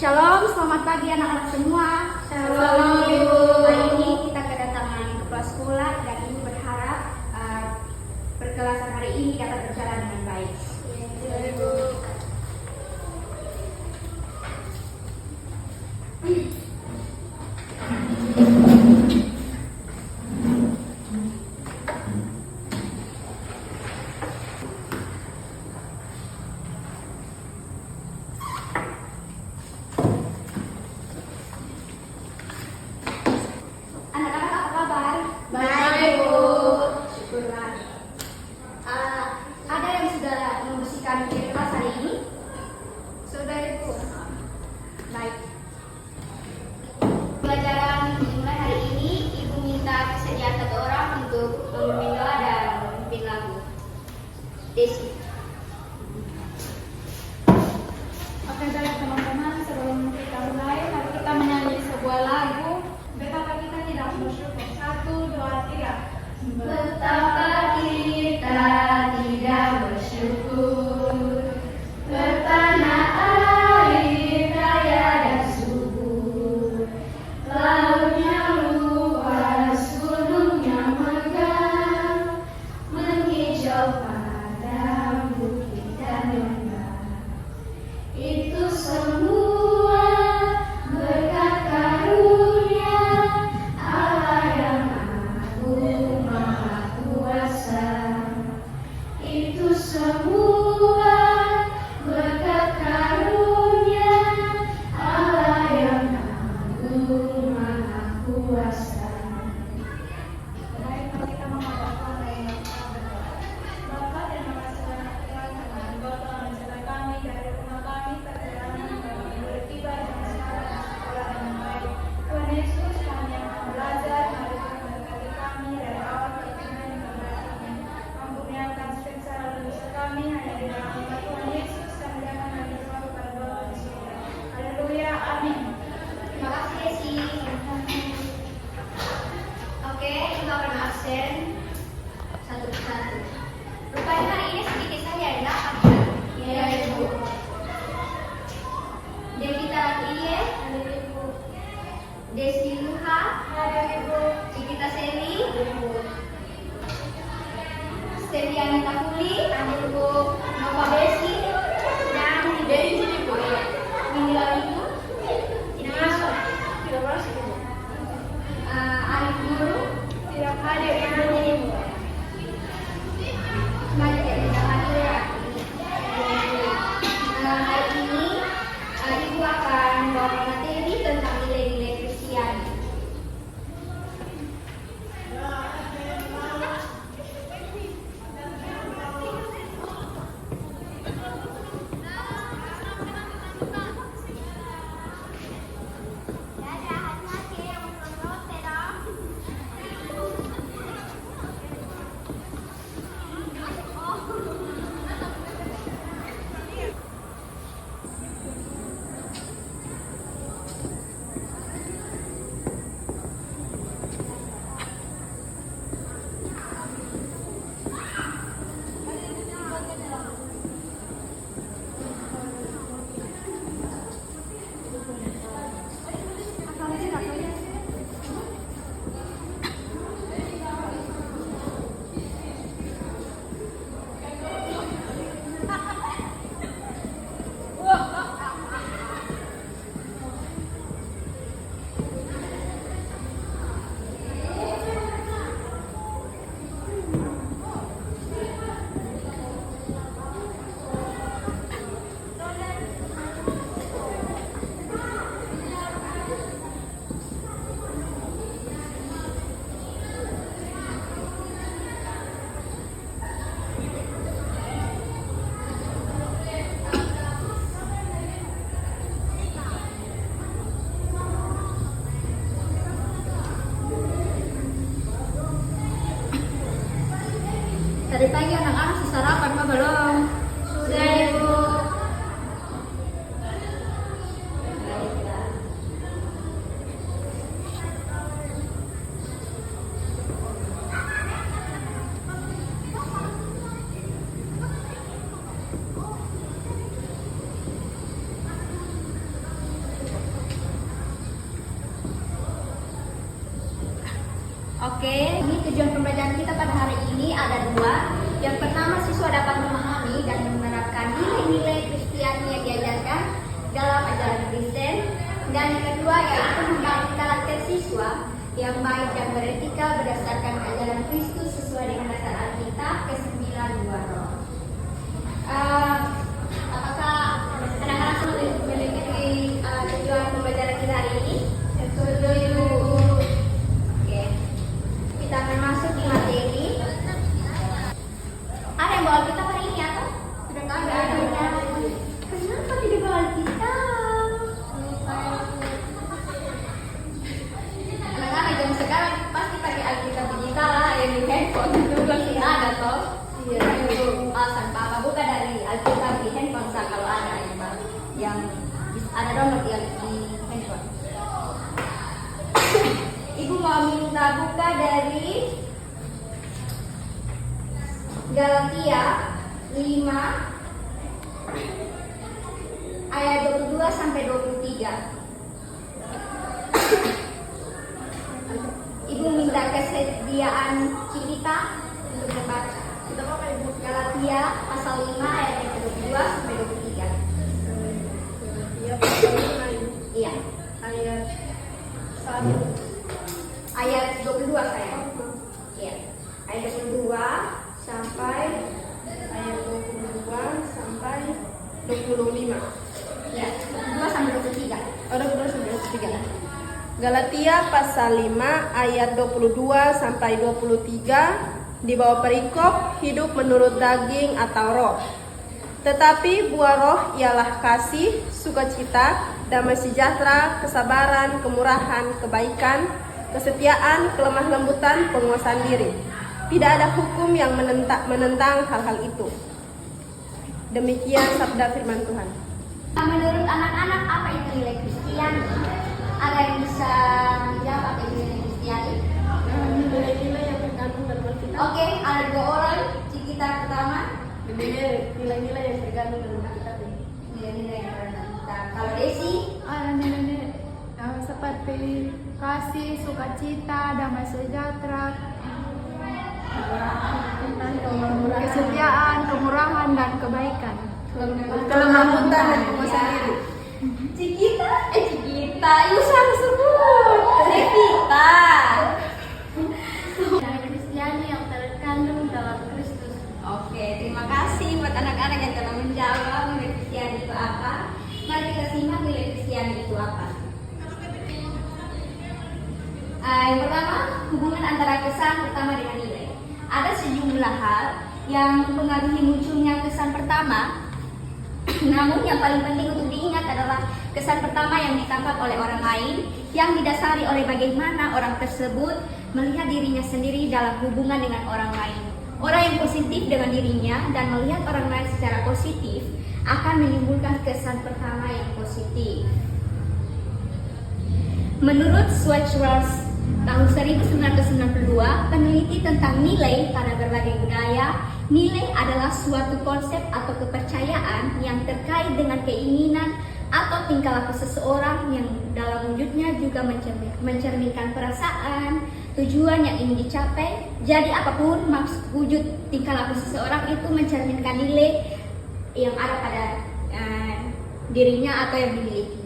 Shalom, selamat pagi anak-anak semua. Shalom, Ibu. Hari ini kita kedatangan kepala sekolah dan Ibu berharap perkelasan hari ini dapat berjalan dengan baik. Ya, Ibu. Anak-anak apa kabar? Baik, Ibu. Syukurlah. Ada yang sudah membersihkan kelas hari ini? Sudah, Ibu. Baik. Pelajaran dimulai hari ini, Ibu minta kesediaan satu orang untuk memimpin doa dan memimpin lagu. Desi. Oke, baik teman-teman, sebelum kita mulai, mari kita menyanyi sebuah lagu. Betapa kita tidak bersyukur. 1, 2, 3. Betapa kita tidak bersyukur, bertanah air kaya dan subur, lautnya luas, gunungnya megah, menghijau padang bukit dan lembah. Itu semua berkat karunia Allah yang agung maha kuasa. Itu semua berkat karunia Allah yang agung maha kuasa. Baik, mari kita menghadap Tuhan yang Maha Berkata. Bapa, terima kasih banyak Tuhan karena Engkau telah menjaga kami dari rumah kami, perjalanan kami bertiba dan sekarang di sekolah dengan baik. Tuhan Yesus, kami yang akan belajar, mari Tuhan berkati kami dari awal pertengahan hingga akhirnya. Ampunikan setiap salah dan dosa kami, hanya di dalam nama Tuhan Yesus kami akan berdoa kepada Bapa di surga. Haleluya, amin. Terima kasih Desi. Oke, kita akan absen satu persatu. Rupanya hari ini sedikit saja ya, absen. Ya, Ibu. Devita Lie, Desi Luha, Cikita Seli, Seliana Takuli, Nova Besi, dan Dewi Ibu. Inilah Ibu. Ini masuk. Tidak masuk, Ibu. Arif Guru, Tidak hadir, Ibu. Mari kita hadir ya. Hari ini Ibu akan membawa materi tentang nilai-nilai Kristiani. Tadi pagi anak-anak sudah sarapan apa belum? Sudah Ibu. kedua, yang pertama siswa dapat memahami dan menerapkan nilai-nilai Kristiani yang diajarkan dalam ajaran Kristen. Dan yang kedua yaitu membangun karakter siswa yang baik dan beretika berdasarkan ajaran Kristus sesuai dengan dasar Alkitab ke-9 buah roh. Apakah anak-anak sudah memiliki tujuan pembelajaran kita hari ini? Setuju. Oke. Kita akan masuk di materi. Ada yang bawa Alkitab hari ini atau? Sudah ada. Kenapa tidak bawa Alkitab? Anak-anak jam sekarang pasti pakai Alkitab digital lah, yang di handphone itu pasti ada toh. Iya. Alasan Papa buka dari Alkitab di handphone sah kalau ada yang ada download di handphone. Ibu mau minta buka dari Galatia 5 ayat 22 sampai 23. Ibu minta kesediaan kita untuk membaca. Kita pakai buku Galatia pasal 5 ayat 22 sampai 23. Galatia pasal 5. Iya. Ayat 1. Ayat 22 sayang. Iya. Ayat 22 sampai ayat 22 sampai 25. Ya, 22 sampai 23. Oh, 22 sampai 23. Galatia pasal 5 ayat 22 sampai 23 di bawah perikop hidup menurut daging atau roh. Tetapi buah roh ialah kasih, sukacita, damai sejahtera, kesabaran, kemurahan, kebaikan, kesetiaan, kelemah lembutan, penguasaan diri. Tidak ada hukum yang menentang hal-hal itu. Demikian sabda firman Tuhan. Menurut anak-anak apa itu nilai Kristiani? Ada yang bisa menjawab apa itu nilai Kristiani? Nilai-nilai yang terkandung dalam Alkitab. Oke, ada 2 orang. Cikita pertama. Nilai-nilai yang terkandung dalam Alkitab. Nilai-nilai yang terkandung. Kalau Desi, Ada nilai-nilai seperti kasih, sukacita, damai sejahtera, kesetiaan, kemurahan, dan kebaikan. Kelemah lembutan dan penguasaan diri. Cikita, Ibu salah sebut. Devita. Nilai Kristiani yang terkandung dalam Kristus. Oke, terima kasih buat anak-anak yang telah menjawab nilai Kristiani itu apa. Mari kita simak nilai Kristiani itu apa. Yang pertama, hubungan antara kesan pertama dengan nilai. Ada sejumlah hal yang mempengaruhi munculnya kesan pertama. Namun yang paling penting untuk diingat adalah kesan pertama yang ditangkap oleh orang lain, yang didasari oleh bagaimana orang tersebut melihat dirinya sendiri dalam hubungan dengan orang lain. Orang yang positif dengan dirinya dan melihat orang lain secara positif akan menimbulkan kesan pertama yang positif. Menurut Schwartz tahun 1992, peneliti tentang nilai pada berbagai budaya, nilai adalah suatu konsep atau kepercayaan yang terkait dengan keinginan atau tingkah laku seseorang yang dalam wujudnya juga mencerminkan perasaan, tujuan yang ingin dicapai. Jadi apapun maksud wujud tingkah laku seseorang itu mencerminkan nilai yang ada pada dirinya atau yang dimilikinya.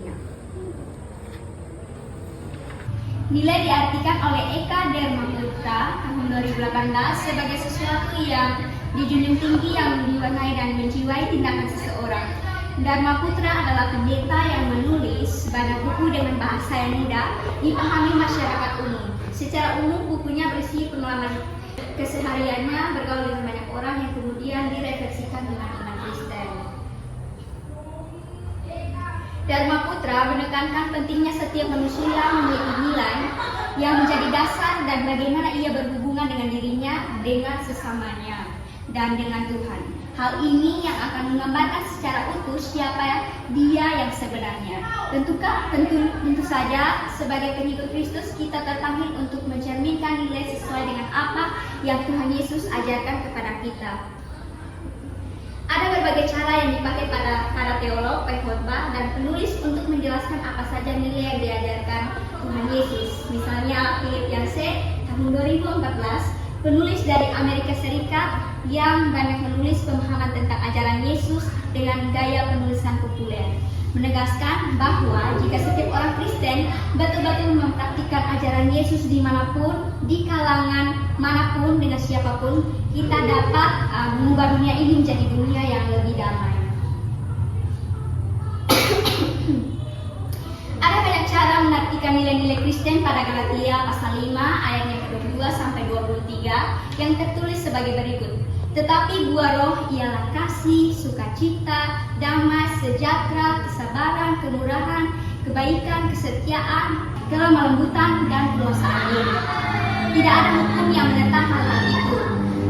Nilai diartikan oleh Eka Dermaputra tahun 2018 sebagai sesuatu yang dijunjung tinggi yang diwarnai dan menjiwai tindakan seseorang. Darmaputra adalah pendeta yang menulis banyak buku dengan bahasa yang mudah dipahami masyarakat umum. Secara umum bukunya berisi pengalaman kesehariannya bergaul dengan banyak orang yang kemudian direfleksikan dengan iman Kristen. Darmaputra menekankan pentingnya setiap manusia memiliki nilai yang menjadi dasar dan bagaimana ia berhubungan dengan dirinya, dengan sesamanya, dan dengan Tuhan. Hal ini yang akan menggambarkan secara utuh siapa dia yang sebenarnya. Tentu saja sebagai pengikut Kristus kita terpanggil untuk mencerminkan nilai sesuai dengan apa yang Tuhan Yesus ajarkan kepada kita. Ada berbagai cara yang dipakai para teolog, pengkhotbah, dan penulis untuk menjelaskan apa saja nilai yang diajarkan Tuhan Yesus. Misalnya Philip Yancey tahun 2014 penulis dari Amerika Serikat yang banyak menulis pemahaman tentang ajaran Yesus dengan gaya penulisan populer, menegaskan bahwa jika setiap orang Kristen betul-betul mempraktikkan ajaran Yesus dimanapun, di kalangan manapun, dengan siapapun, kita dapat mengubah dunia ini menjadi dunia yang lebih damai. Ada banyak cara menartikan nilai-nilai Kristen pada Galatia pasal 5 ayat yang ke-22 sampai 23 yang tertulis sebagai berikut. Tetapi buah roh ialah kasih, sukacita, damai, sejahtera, kesabaran, kemurahan, kebaikan, kesetiaan, kelemah lembutan, dan penyuasaan diri. Tidak ada hukum yang menentang hal itu.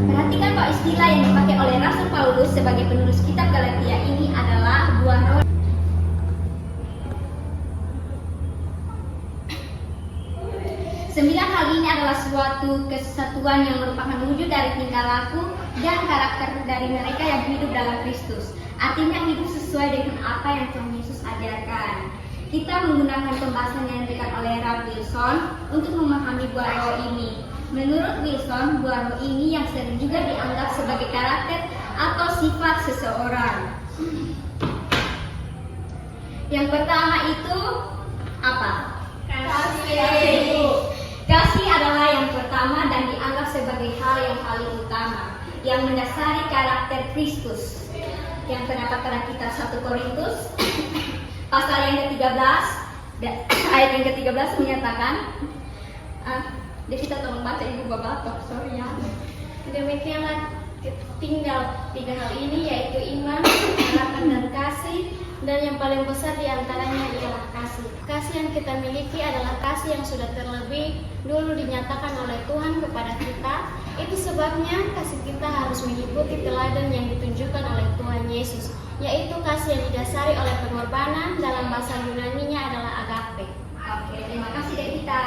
Perhatikan bahwa istilah yang dipakai oleh Rasul Paulus sebagai penulis kitab Galatia ini adalah buah roh. 9 hal ini adalah suatu kesatuan yang merupakan wujud dari tingkah laku dan karakter dari mereka yang hidup dalam Kristus. Artinya hidup sesuai dengan apa yang Tuhan Yesus ajarkan. Kita menggunakan pembahasan yang diberikan oleh Ralph Wilson untuk memahami buah roh ini. Menurut Wilson, buah roh ini yang sering juga dianggap sebagai karakter atau sifat seseorang. Yang pertama itu apa? Kasih. Kasih adalah yang pertama dan dianggap sebagai hal yang paling utama yang mendasari karakter Kristus. Yang terdapat pada kitab 1 Korintus pasal yang ke-13 ayat yang ke-13 menyatakan, kita tolong baca Ibu Bapak, sorry ya. Demikianlah tinggal 3 hal ini, yaitu iman, harapan, dan kasih. Dan yang paling besar diantaranya ialah kasih. Kasih yang kita miliki adalah kasih yang sudah terlebih dulu dinyatakan oleh Tuhan kepada kita. Itu sebabnya kasih kita harus mengikuti teladan yang ditunjukkan oleh Tuhan Yesus, yaitu kasih yang didasari oleh pengorbanan. Dalam bahasa Yunaninya adalah agape. Oke, terima kasih Devita.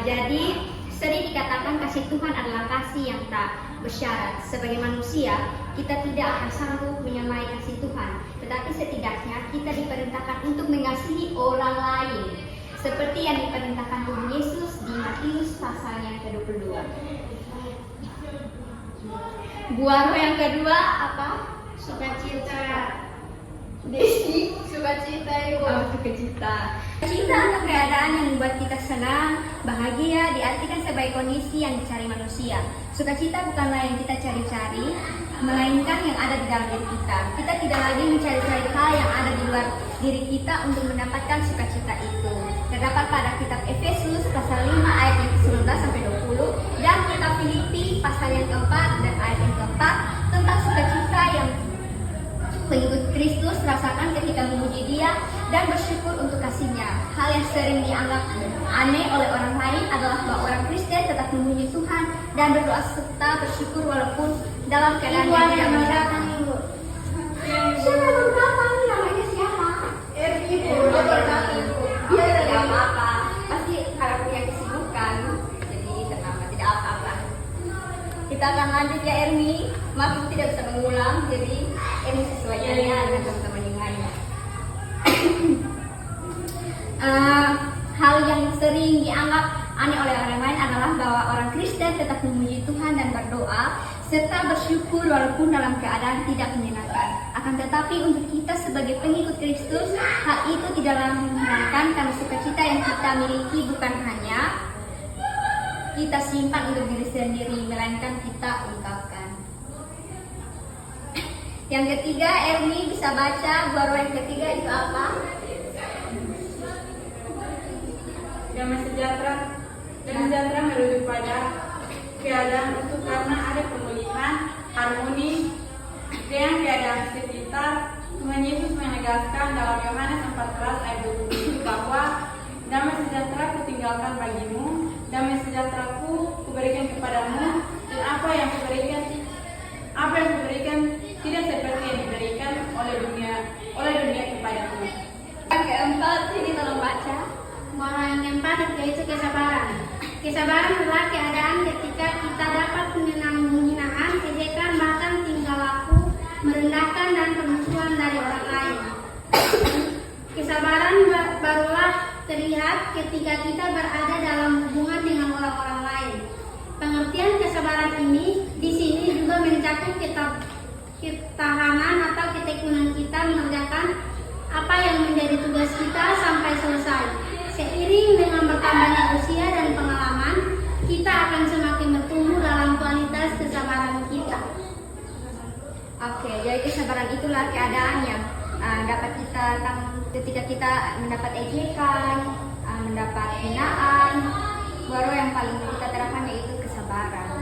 Jadi sering dikatakan kasih Tuhan adalah kasih yang tak bersyarat. Sebagai manusia, kita tidak akan sanggup menyamai kasih Tuhan, tetapi setidaknya kita diperintahkan untuk mengasihi orang lain, seperti yang diperintahkan Tuhan Yesus di Matius pasal yang ke-22. Buah roh yang kedua apa? Sukacita. Desi? Sukacita Ibu. Sukacita. Sukacita adalah keadaan yang membuat kita senang, bahagia, diartikan sebagai kondisi yang dicari manusia. Sukacita bukanlah yang kita cari-cari, melainkan yang ada di dalam diri kita. Kita tidak lagi mencari-cari hal yang ada di luar diri kita untuk mendapatkan sukacita itu. Terdapat pada kitab Efesus pasal 5 ayat yang ke-19 sampai 20 dan kitab Filipi pasal yang keempat dan ayat yang keempat tentang sukacita yang pengikut Kristus rasakan ketika memuji Dia dan bersyukur untuk kasih-Nya. Hal yang sering dianggap aneh oleh orang lain adalah bahwa orang Kristen tetap memuji Tuhan dan berdoa serta bersyukur walaupun dalam keadaan yang tidak menyenangkan. Siapa yang datang? Namanya siapa? Ibu. Dia tidak apa-apa. Pasti karena punya kesibukan, jadi kenapa tidak apa-apa. Kita akan lanjut ya Ermi. Maaf aku tidak bisa mengulang, jadi Ermi sesuaikan ya dengan teman-teman yang lainnya. Hal yang sering dianggap aneh oleh orang lain adalah bahwa orang Kristen tetap memuji Tuhan dan berdoa serta bersyukur walaupun dalam keadaan tidak menyenangkan. Akan tetapi untuk kita sebagai pengikut Kristus, hal itu tidaklah menyenangkan karena sukacita yang kita miliki bukan hanya kita simpan untuk diri sendiri, melainkan kita ungkapkan. Yang ketiga, Ermi bisa baca buah roh yang ketiga itu apa? Damai sejahtera. Damai sejahtera merujuk pada keadaan itu karena ada pemulihan harmoni dengan keadaan sekitar. Tuhan Yesus menegaskan dalam Yohanes 14 ayat 27 bahwa damai sejahtera kutinggalkan bagimu, damai sejahteraku kuberikan kepadamu, dan apa yang kuberikan tidak seperti yang diberikan oleh dunia kepadamu. Yang keempat, ini tolong baca. Buah yang keempat yaitu kesabaran. Kesabaran adalah keadaan ketika kita dapat menyenangkan, ejekan, bahkan tingkah laku, merendahkan dan permusuhan dari orang lain. Kesabaran barulah terlihat ketika kita berada dalam hubungan dengan orang-orang lain. Pengertian mengerjakan ketahanan atau ketekunan kita mengerjakan apa yang menjadi tugas kita sampai selesai. Seiring dengan bertambahnya usia dan pengalaman, kita akan semakin bertumbuh dalam kualitas kesabaran kita. Oke, jadi kesabaran itulah keadaan yang dapat kita ketika kita mendapat ejekan, mendapat hinaan. Baru yang paling kita terapkan yaitu kesabaran.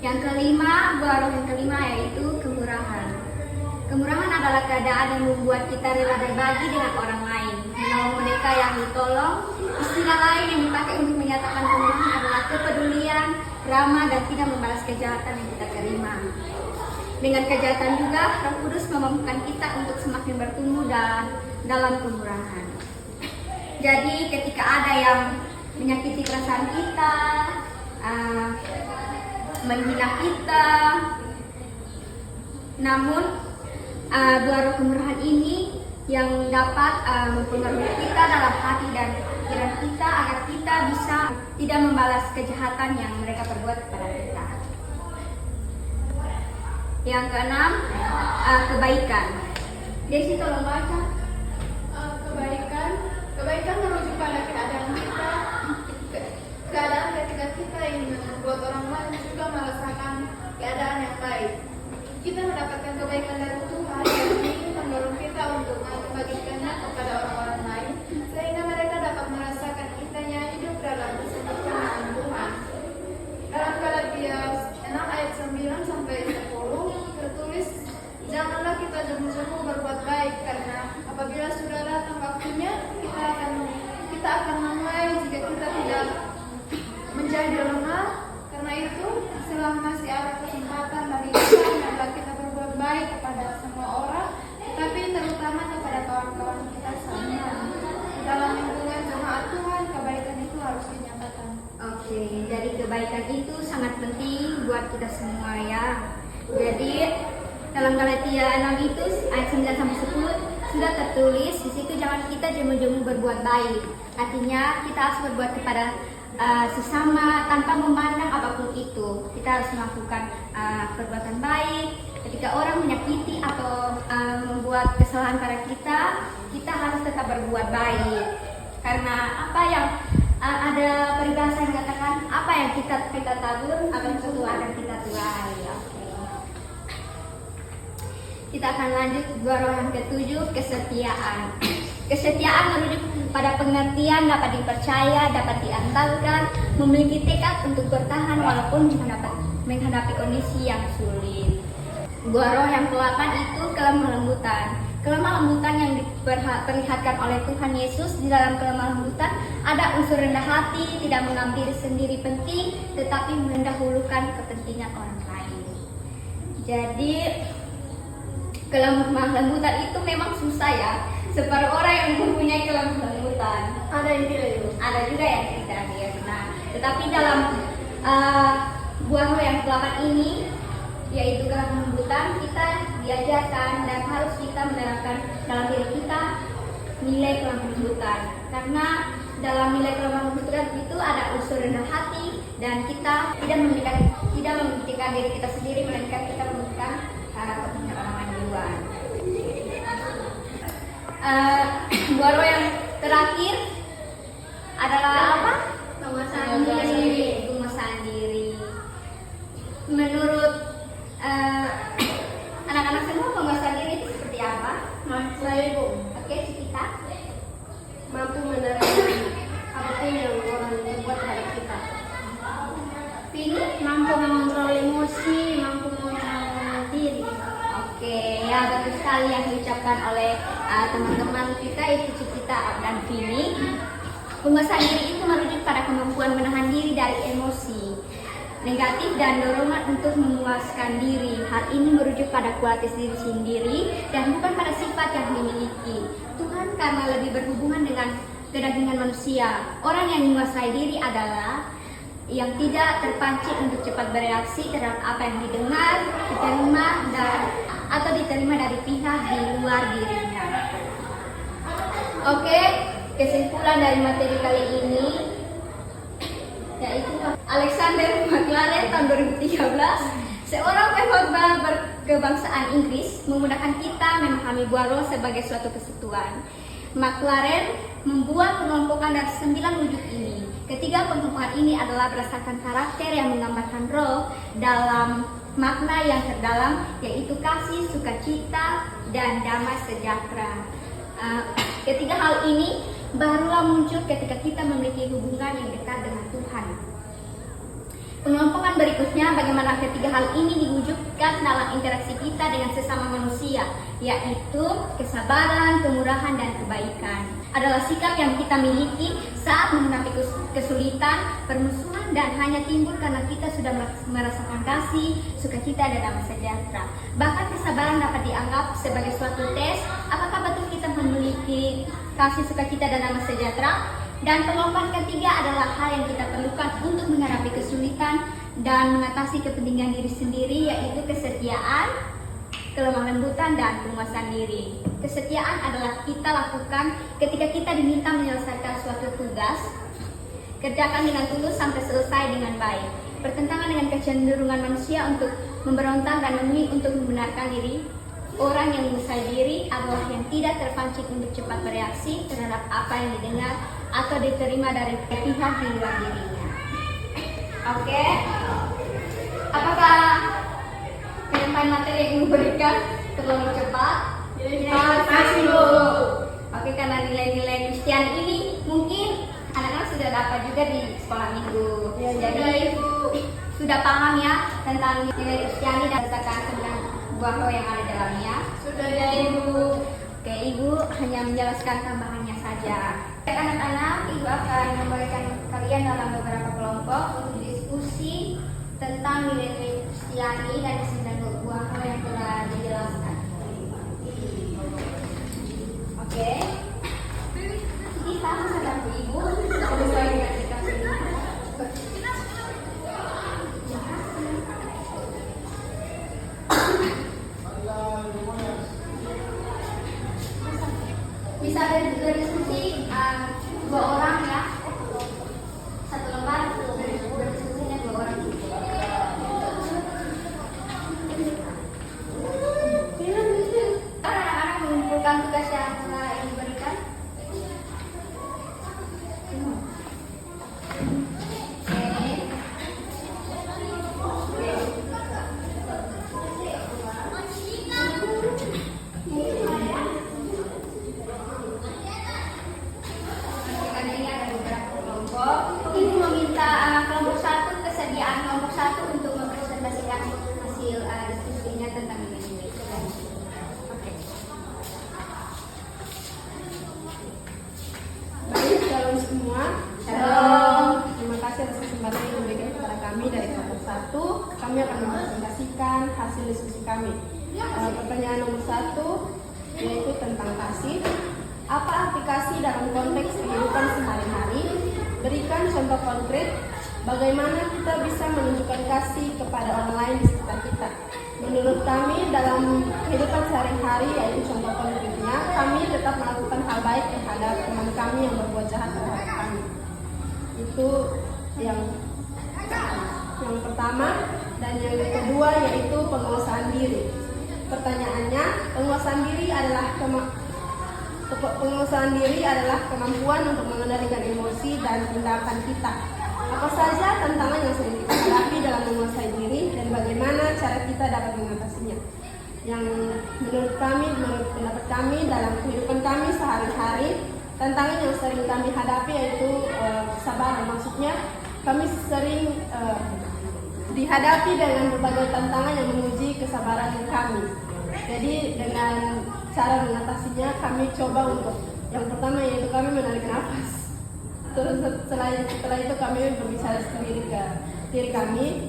Yang kelima yaitu kemurahan. Kemurahan adalah keadaan yang membuat kita rela berbagi dengan orang lain, menolong mereka yang ditolong. Istilah lain yang dipakai untuk menyatakan kemurahan adalah kepedulian, ramah, dan tidak membalas kejahatan yang kita terima. Dengan kejahatan juga, Roh Kudus memampukan kita untuk semakin bertumbuh dalam kemurahan. Jadi ketika ada yang menyakiti perasaan kita, menghina kita, namun buah roh kemurahan ini yang dapat mempengaruhi kita dalam hati dan pikiran kita agar kita bisa tidak membalas kejahatan yang mereka perbuat kepada kita. Yang keenam, kebaikan. Desi tolong baca. Kebaikan merujuk pada keadaan kita, keadaan ketika kita ingin membuat orang lain juga merasakan keadaan yang baik. Kita mendapatkan kebaikan dari Tuhan yang ingin mendorong kita untuk membagikannya kepada orang-orang lain, sehingga mereka dapat merasakan kitanya hidup dalam kesempurnaan dengan Tuhan. Dalam Galatia 6 ayat 9 sampai 10 tertulis, janganlah kita jemu-jemu berbuat baik, karena apabila sudah datang waktunya kita akan memulai jika kita tidak menjadi lemah. Karena itu, selama masih ada kesempatan bagi kita, hendaklah kita berbuat baik kepada semua orang, tetapi terutama kepada kawan-kawan kita semua. Dalam lingkungan jemaat Tuhan, kebaikan itu harus dinyatakan. Oke, jadi kebaikan itu sangat penting buat kita semua ya. Jadi dalam Galatia 6 itu ayat 9 sampai 10 sudah tertulis di situ, jangan kita jemu-jemu berbuat baik. Artinya kita harus berbuat kepada sesama tanpa memandang apapun itu. Kita harus melakukan perbuatan baik. Ketika orang menyakiti atau membuat kesalahan pada kita, kita harus tetap berbuat baik. Karena apa yang ada peribahasa yang mengatakan, apa yang kita tabur akan akan kita tuai. Kita akan lanjut roh yang ketujuh, kesetiaan. Kesetiaan merujuk pada pengertian, dapat dipercaya, dapat diandalkan, memiliki tekad untuk bertahan walaupun menghadapi kondisi yang sulit. Buah roh yang ke-8 itu kelemah lembutan. Kelemah lembutan yang diperlihatkan oleh Tuhan Yesus. Di dalam kelemah lembutan ada unsur rendah hati, tidak mengambil diri sendiri penting, tetapi mendahulukan kepentingan orang lain. Jadi kelemah lembutan itu memang susah ya. Separuh orang yang mempunyai kelemah lembutan. Ada yang tidak itu. Ada juga yang tidak ya. Nah, tetapi dalam buah roh yang ke-8 ini, yaitu kelemah lembutan, kita diajarkan dan harus kita menerapkan dalam diri kita nilai kelemah lembutan. Karena dalam nilai kelemah lembutan itu ada unsur rendah hati, dan kita tidak mementingkan diri kita sendiri, melainkan kita mementingkan kepentingan orang lain duluan. Buah roh yang terakhir adalah apa? Penguasaan diri. Penguasaan diri. Menurut anak-anak semua, penguasaan diri itu seperti apa? Saya Bu, Oke, kita mampu menerima apapun yang orang buat terhadap kita. Vini Mampu mengontrol emosi, mampu mengontrol diri. Oke, ya betul sekali yang diucapkan oleh teman-teman kita, itu Cikita dan Vini. Penguasaan diri itu merujuk pada kemampuan menahan diri dari emosi negatif dan dorongan untuk memuaskan diri. Hal ini merujuk pada kualitas diri sendiri dan bukan pada sifat yang dimiliki. Tuhan karena lebih berhubungan dengan kedagingan manusia. Orang yang menguasai diri adalah yang tidak terpancing untuk cepat bereaksi terhadap apa yang didengar, diterima, atau diterima dari pihak di luar dirinya. Oke, kesimpulan dari materi kali ini yaitu Alexander McLaren McLaren tahun 2013, seorang pengkhotbah berkebangsaan Inggris memudahkan kita memahami buah roh sebagai suatu kesatuan. McLaren membuat pengelompokan dari 9 wujud ini. Ketiga pengelompokan ini adalah berdasarkan karakter yang menggambarkan roh dalam makna yang terdalam, yaitu kasih, sukacita, dan damai sejahtera. Ketiga hal ini barulah muncul ketika kita memiliki hubungan yang dekat dengan Tuhan. Pengelompokan berikutnya, bagaimana ketiga hal ini diwujudkan dalam interaksi kita dengan sesama manusia, yaitu kesabaran, kemurahan, dan kebaikan. Adalah sikap yang kita miliki saat menghadapi kesulitan, permusuhan, dan hanya timbul karena kita sudah merasakan kasih, sukacita, dan damai sejahtera. Bahkan kesabaran dapat dianggap sebagai suatu tes, apakah betul kita memiliki kasih, sukacita, dan damai sejahtera. Dan pengelompokan ketiga adalah hal yang kita perlukan untuk menghadapi kesulitan dan mengatasi kepentingan diri sendiri, yaitu kesetiaan, kelemah lembutan, dan penguasaan diri. Kesetiaan adalah kita lakukan ketika kita diminta menyelesaikan suatu tugas, kerjakan dengan tulus sampai selesai dengan baik. Bertentangan dengan kecenderungan manusia untuk memberontak dan memilih untuk membenarkan diri. Orang yang menyesal diri adalah yang tidak terpancing untuk cepat bereaksi terhadap apa yang didengar atau diterima dari pihak di luar dirinya. Oke, apakah penyampaian materi yang ibu berikan terlalu cepat? Masih dulu. Oke, karena nilai-nilai Kristiani ini mungkin anak-anak sudah dapat juga di sekolah minggu. Jadi sudah paham ya tentang nilai Kristiani dan berdasarkan tentang buah roh yang ada dalamnya. Sudah ya Ibu. Oke, Ibu hanya menjelaskan tambahannya saja. Anak-anak, Ibu akan memberikan kalian dalam beberapa kelompok untuk diskusi tentang nilai-nilai Kristiani dan 9 buah roh yang telah dijelaskan. Oke. Kita sedang Ibu sesuai dengan sikap ini. Bisa berdiskusi 2 orang ya, 1 lembar berdiskusinya 2 orang. Anak-anak mengumpulkan tugas yang telah Ibu berikan. Ibu meminta kelompok 1 kesediaan kelompok 1 untuk mempresentasikan hasil diskusinya tentang nilai-nilai. Oke. Baik, shalom semua. Shalom. Terima kasih atas kesempatan yang diberikan kepada kami dari kelompok 1. Kami akan mempresentasikan hasil diskusi kami. Pertanyaan nomor 1 yaitu tentang kasih. Apa arti kasih dalam konteks kehidupan sehari-hari? Berikan contoh konkret bagaimana kita bisa menunjukkan kasih kepada orang lain di sekitar kita. Menurut kami dalam kehidupan sehari-hari, yaitu contoh konkretnya, kami tetap melakukan hal baik terhadap teman kami yang berbuat jahat terhadap kami. Itu yang pertama. Dan yang kedua yaitu penguasaan diri. Pertanyaannya, penguasaan diri adalah kemampuan untuk mengendalikan emosi dan tindakan kita. Apa saja tantangan yang sering kita hadapi dalam menguasai diri dan bagaimana cara kita dapat mengatasinya. Yang menurut pendapat kami dalam kehidupan kami sehari-hari, tantangan yang sering kami hadapi yaitu kesabaran. Maksudnya kami sering dihadapi dengan berbagai tantangan yang menguji kesabaran kami. Jadi dengan cara mengatasinya kami coba untuk yang pertama yaitu kami menarik nafas. Terus setelah itu kami berbicara sendiri ke diri kami,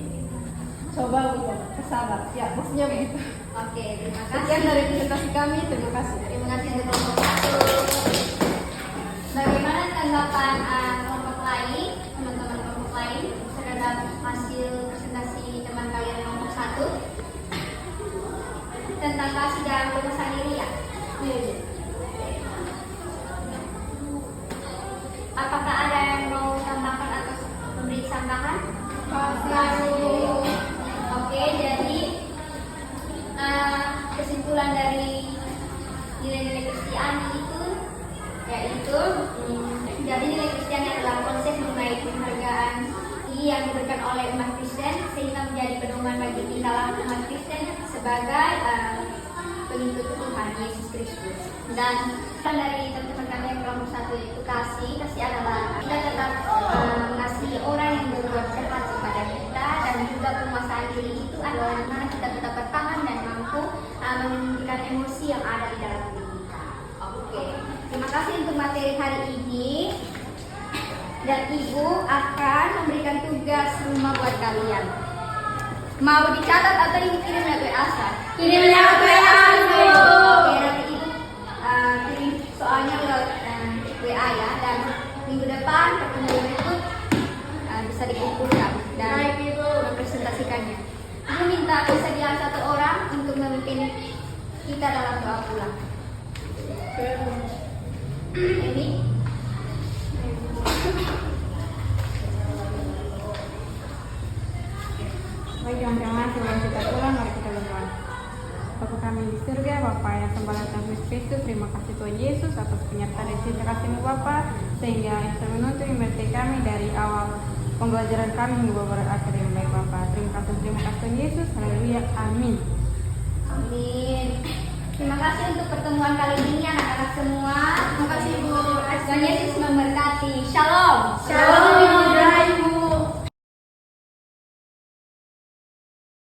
coba untuk bersabar. Ya, maksudnya begitu. Oke, terima kasih. Sekian dari presentasi kami. Terima kasih. Terima kasih untuk kelompok 1. Bagaimana tanggapan kelompok lain, teman-teman kelompok lain terhadap hasil presentasi teman kalian kelompok 1 tentang kasih dalam penguasaan diri ya? Apakah ada yang mau tambahkan atau memberi tambahan? Kasih betul. Jadi nilai Kristen adalah konsep mengenai penghargaan yang diberikan oleh umat Kristen sehingga menjadi pedoman bagi kita dalam umat Kristen sebagai pengikut Tuhan Yesus Kristus. Dan dari teman-teman kami yang kelompok 1 yaitu kasih adalah kita tetap mengasihi orang yang berbuat jahat kepada kita, dan juga penguasaan diri itu adalah dimana kita tetap bertahan dan mampu menghentikan emosi yang ada di dalam diri kita. Oke, terima kasih untuk materi hari ini. Dan Ibu akan memberikan tugas rumah buat kalian. Mau dicatat atau Ibu kirim lewat WA? Kirim lewat WA, Bu. Oke, nanti Ibu kirim soalnya lewat WA ya. Dan minggu depan pertemuan itu bisa dikumpulkan dan mempresentasikannya. Ibu minta persediaan 1 orang untuk memimpin kita dalam doa pulang. Ini. Baik teman-teman, sebelum kita pulang, mari kita berdoa. Bapa kami di surga, Bapa yang sembah Tuhan Yesus Kristus, terima kasih Tuhan Yesus atas penyertaan dan cinta kasih-Mu Bapa, sehingga bisa menuntun ibadah kami dari awal pembelajaran kami hingga beberapa akhir yang baik Bapa. Terima kasih Tuhan Yesus, haleluya, amin. Amin. Terima kasih untuk pertemuan kali ini anak-anak semua. Terima kasih Bu. Tuhan Yesus memberkati. Shalom. Shalom.